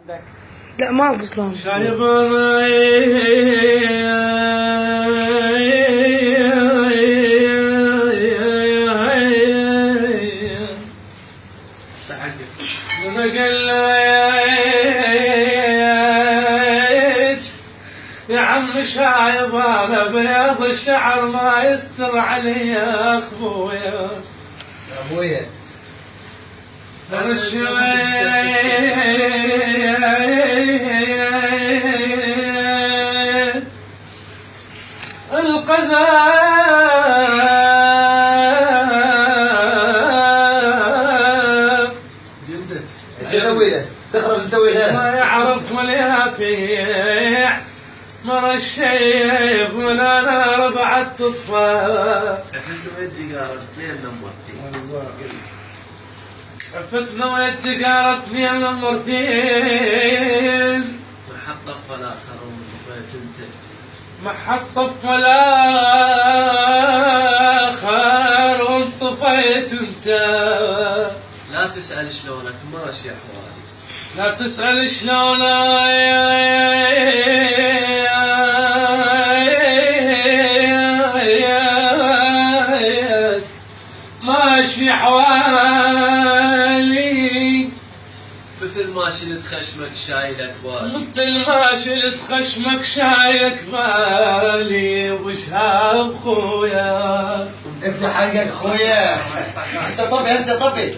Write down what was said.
لا ما اعرف اسلام. شايب يا عم شايب انا بياض الشعر ما يستر علي يا اخويا يا ابويا القذاب جدت ايش اسوي له؟ تخرب تسوي غيره ما يعرف واليافيع مر الشيب من انا ربعت تطفى عفتنا الجيجارة اثنين نمرتين عفتنا والتجارة اثنين نمرتين محطة فلاخر وطفيت انت محط الفلاخر وانطفيت انت لا تسأل شلونك ماشي احوالي لا تسأل شلون ماشي حوالي مثل ما شلت خشمك شايلك بالي مثل ما شلت خشمك شايلك بالي وشهاب خويا افتح حلقك اخويا هسه طفي